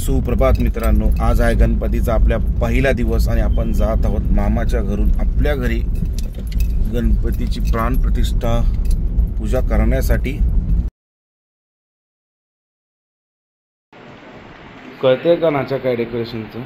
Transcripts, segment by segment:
सुप्रभात मित्रांनो, आज आहे गणपतीचा आपल्या पहिला दिवस आणि आपण जात आहोत मामाच्या घरून आपल्या घरी गणपतीची प्राण प्रतिष्ठा पूजा करण्यासाठी। कळते का नाचा काय डेकोरेशनचं?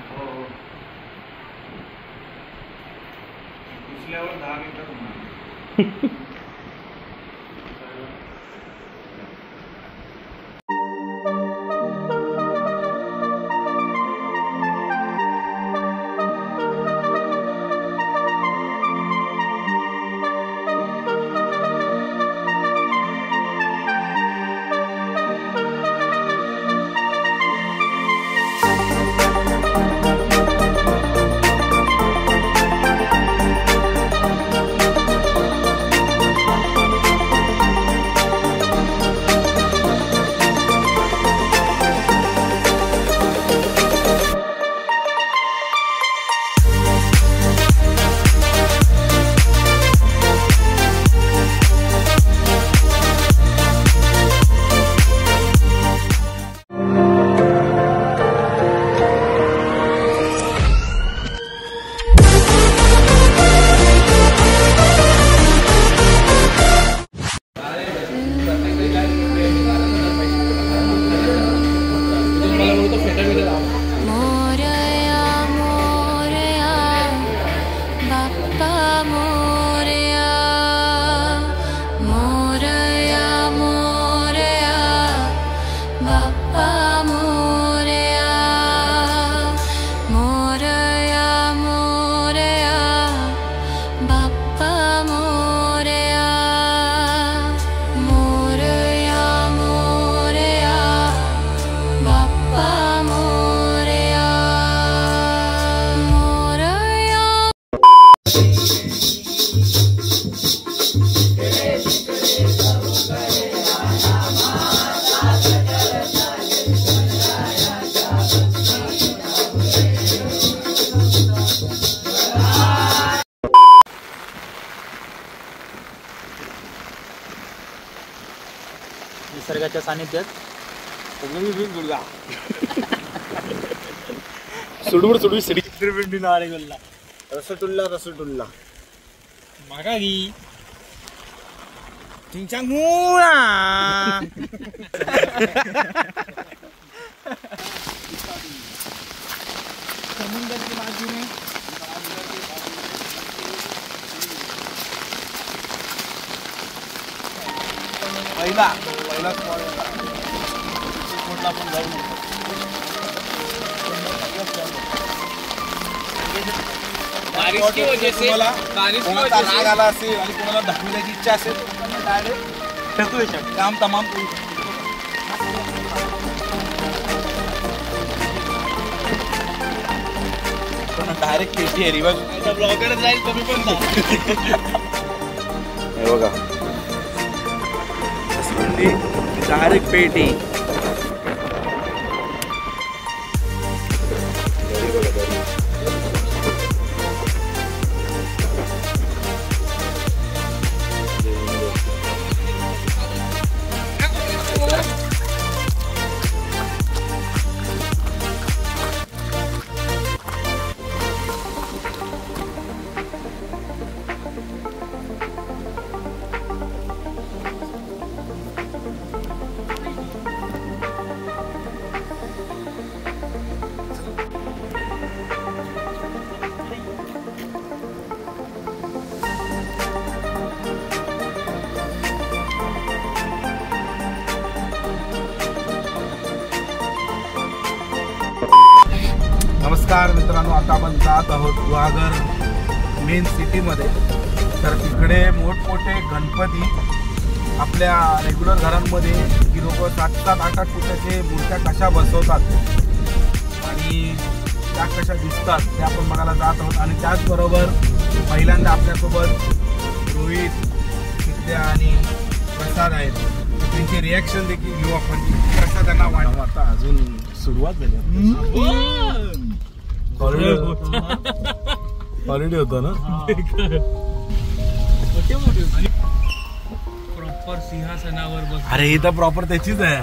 निसर्गाच्या सानिध्यात सुडबुड सिडी रसटुल्ला मागागी समुद्राची बाजूने पहिला स्पॉटला पण जाऊ बारिश की वजह से राग आला असेल आणि कोणाला ढकलण्याची इच्छा असेल तर डायरेक्ट ढकलू शकतो, काम तमाम करू शकतो। डायरेक्ट पेटी आहे रिवर्स ब्लॉगरच जाईल तुम्ही पण हे बघा डायरेक्ट पेटी नमस्कार मित्रांनो, आता आपण जात आहोत गुहागर मेन सिटीमध्ये। तर तिकडे मोठमोठे गणपती आपल्या रेग्युलर घरांमध्ये की लोक 7-8 फुटाचे मूर्त्या कशा बसवतात आणि त्या कशा दिसतात ते आपण बघायला जात आहोत। आणि त्याचबरोबर पहिल्यांदा आपल्यासोबत रोहित, विद्या आणि प्रसाद आहेत, त्यांची रिॲक्शन देखील घेऊ आपण कसा त्यांना वाटतं। आता अजून सुरुवात झाली, हॉलिडे होता ना, प्रॉपर सिंहासनावर बस। अरे ही तर प्रॉपर त्याचीच आहे,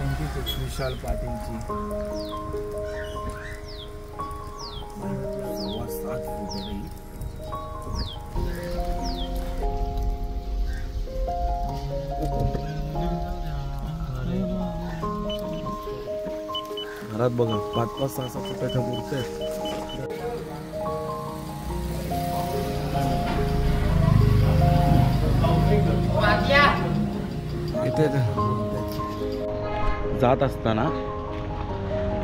विशाल पाटीलची 7 फूट आहे. घरात बघा 5-5, 6-6 फुटाच्या मूर्त्या आहेत. इथे जात असताना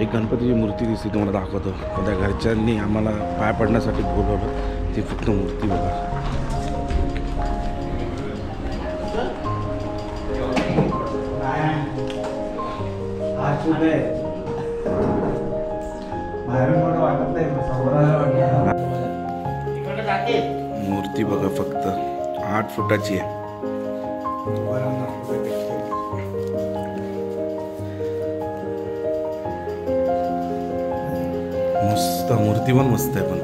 एक गणपतीची मूर्ती दिसते, तुम्हाला दाखवतो. त्या घरच्यांनी आम्हाला पाय पडण्यासाठी बोलवलं. ती फक्त मूर्ती बघा. मूर्ती बघा फक्त 8 फुटाची आहे. मस्त मूर्ती पण मस्त आहे. पण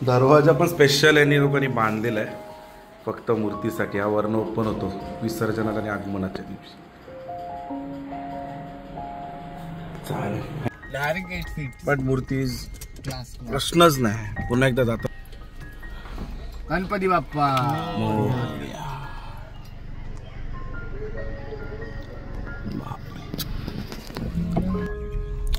दरवाजा पण स्पेशल यांनी लोकांनी बांधलेला आहे फक्त मूर्तीसाठी. हा वर्ण ओपन होतो विसर्जनाला आणि आगमनाच्या दिवशी. Direct 8 feet. पण मूर्ती प्रश्नच नाही. पुन्हा एकदा जातो. गणपती बाप्पा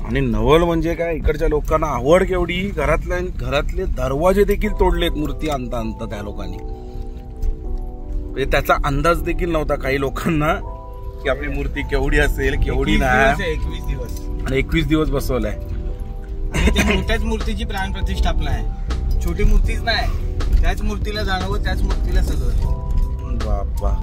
आणि नवल म्हणजे काय, इकडच्या लोकांना आवड केवढी. घरातले दरवाजे देखील तोडलेत मूर्ती आणता आणता त्या लोकांनी. म्हणजे त्याचा अंदाज देखील नव्हता काही लोकांना की आपली मूर्ती केवढी असेल केवढी नाही. 21 दिवस आणि 21 दिवस बसवलाय. आणि त्या मोठ्याच मूर्तीची प्राण प्रतिष्ठापना आहे. छोटी मूर्तीच नाही, त्याच मूर्तीला जाणवं, त्याच मूर्तीला सगळं. बाप्पा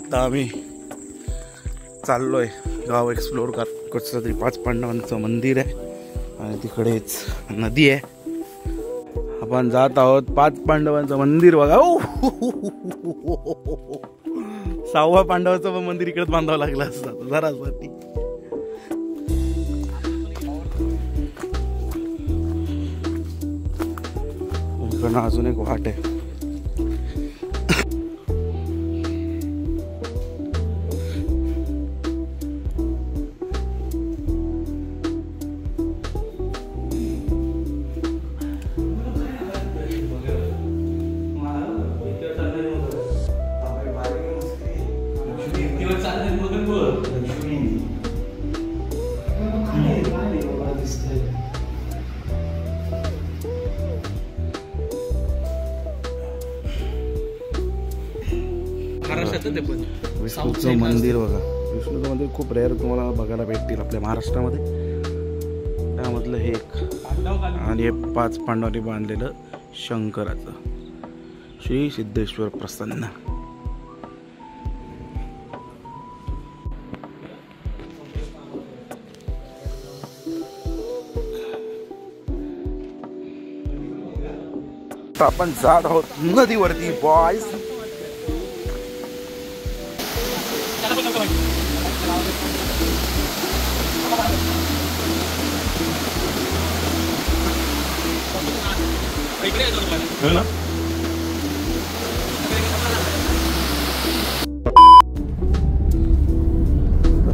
आता आम्ही चाललोय गाव एक्सप्लोर कर. कसं तरी 5 पांडवांचं मंदिर आहे आणि तिकडेच नदी आहे. आपण जात आहोत 5 पांडवांचं मंदिर बघा. 6व्या पांडवाचं पण मंदिर इकडेच बांधावं लागलं असतं जरा साठी. इकडनं अजून एक वाट आहे. विष्णूचं मंदिर बघा. विष्णूचं मंदिर खूप रेअर तुम्हाला बघायला भेटतील आपल्या महाराष्ट्रामध्ये. त्यामधलं हे एक आणि हे 5 पांडवांनी बांधलेलं शंकराचं श्री सिद्धेश्वर प्रसन्न. आपण जात आहोत नदीवरती बॉयज.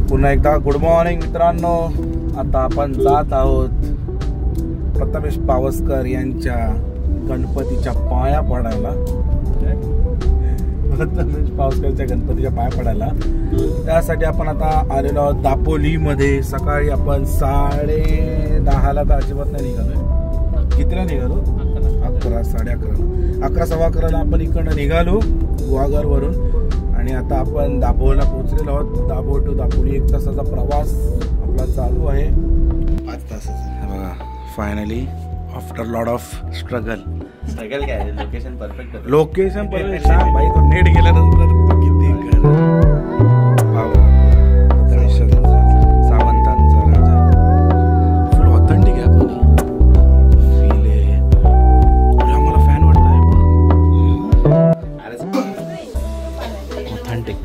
पुन्हा एकदा गुड मॉर्निंग मित्रांनो. आता आपण जात आहोत प्रथमेश पावसकर यांच्या गणपतीच्या पाया पडायला. प्रथमेश पावसकरच्या गणपतीच्या पाया पडायला त्यासाठी आपण आता आलेलो आहोत दापोलीमध्ये. सकाळी आपण 10:30ला तर अजिबात नाही निघालोय. कितीला निघालो? 11, 11:30, 11:15ला आपण इकडनं निघालो गुहागरवरून आणि आता आपण दाभोळला पोहोचलेलो आहोत. दाभोळ टू दापोली 1 तासाचा प्रवास आपला चालू आहे. 5 तासाचा बघा. Finally after lot of struggle काय लोकेशन परफेक्ट. लोकेशन परफेक्ट भाई. तो नेट गेल्यानंतर किती सावंतांचा राजा फुल ऑथेंटिक आहे. फील आहे. आम्हाला फॅन वाटलाय ऑथेंटिक.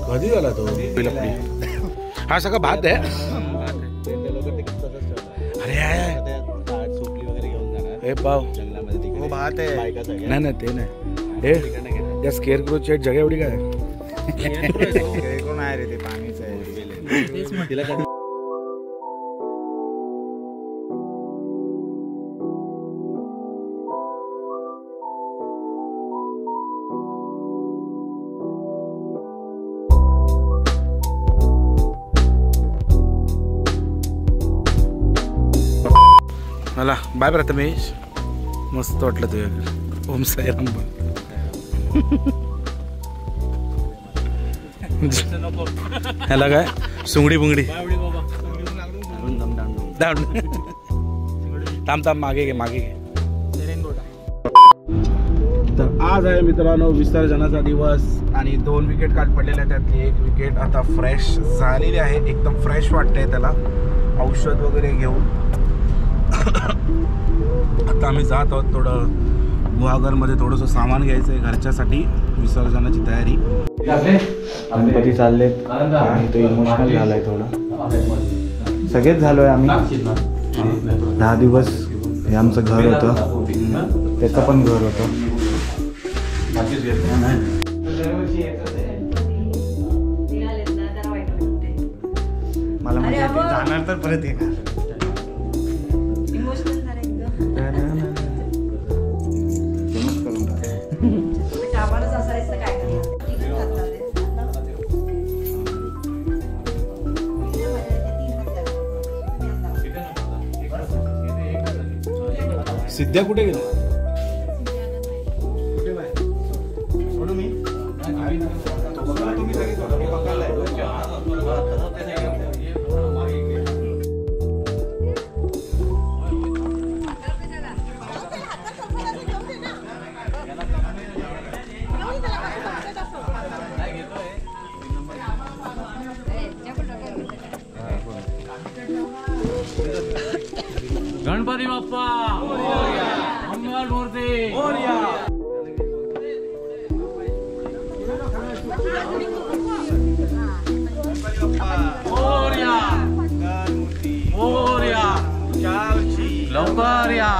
कधी झाला तो? हा सगळा भात आहे. हे पाव वो बात है. नाही ते नाही. हे या स्केअर क्रोची जगह एवढी काय कोण आहे रे? ते पाणीच आहे. तिला कधी मला बाय प्रथमेश. मस्त वाटलं तुझ्या. ओम साईराम. ह्याला काय सुंगडी बुंगडी. थांब मागे घे मागे घे. तर आज आहे मित्रांनो विसर्जनाचा दिवस आणि 2 विकेट काल पडलेल्या त्यातली 1 विकेट आता फ्रेश झालेली आहे. एकदम फ्रेश वाटतंय त्याला. औषध वगैरे घेऊन आता आम्ही जात आहोत. थोडं गुहागरमध्ये थोडंसं सामान घ्यायचं आहे घरच्यासाठी. विसर्जनाची तयारी. गणपती चाललेत आणि तो इमोशनल झालाय थोडं. सगळेच झालोय आम्ही. 10 दिवस हे आमचं घर होतं. त्याचं पण घर होतं. मला म्हणजे जाणार तर परत येणार. सिद्ध्या कुठे गेला? सोडू मी. लवकर या.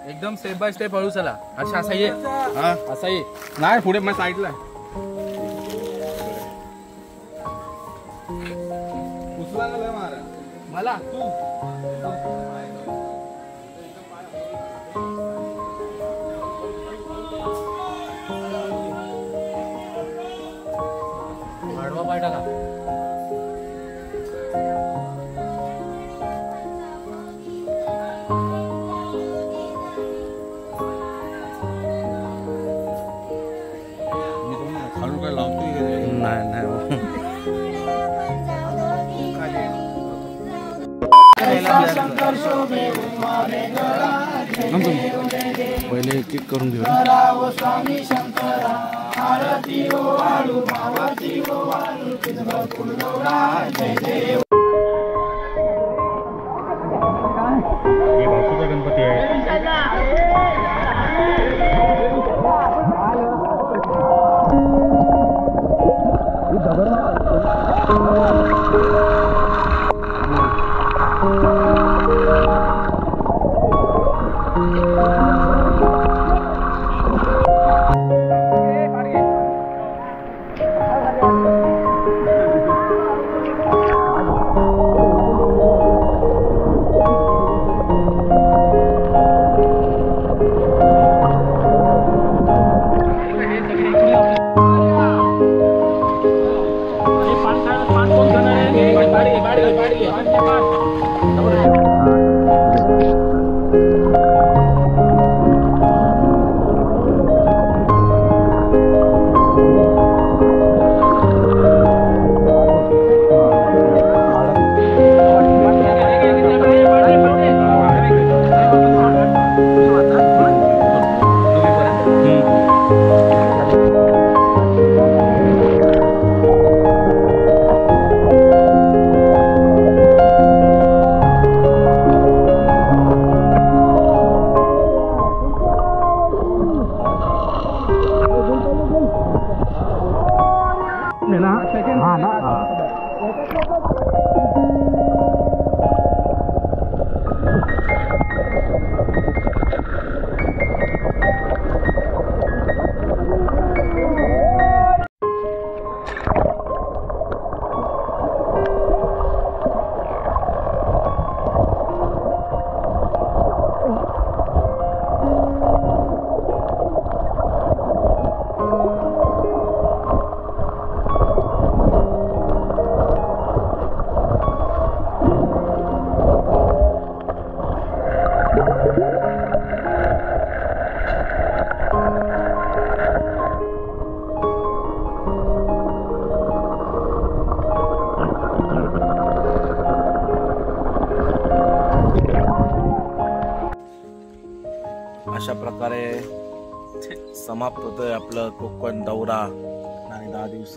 एकदम स्टेप बाय स्टेप हळू चला. अच्छा असा ये, असा ये नाही पुढे मग साईडला मला तू आडवा पाय टाका. खालून काय लावतोय नाही नाही पहिले एक एक करून घेऊ. हे भाऊचा गणपती आहे. अशा प्रकारे समाप्त होतोय आपलं कोकण दौरा आणि 10 दिवस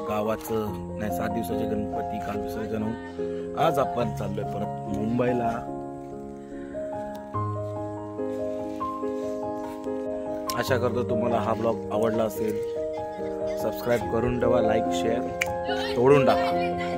गावाचं नाही 7 दिवसाचे गणपती काल विसर्जन होऊन आज आपण चाललोय परत मुंबईला. आशा करतो तुम्हाला हा ब्लॉग आवडला असेल. सबस्क्राईब करून ठेवा, लाईक शेअर तोडून टाका.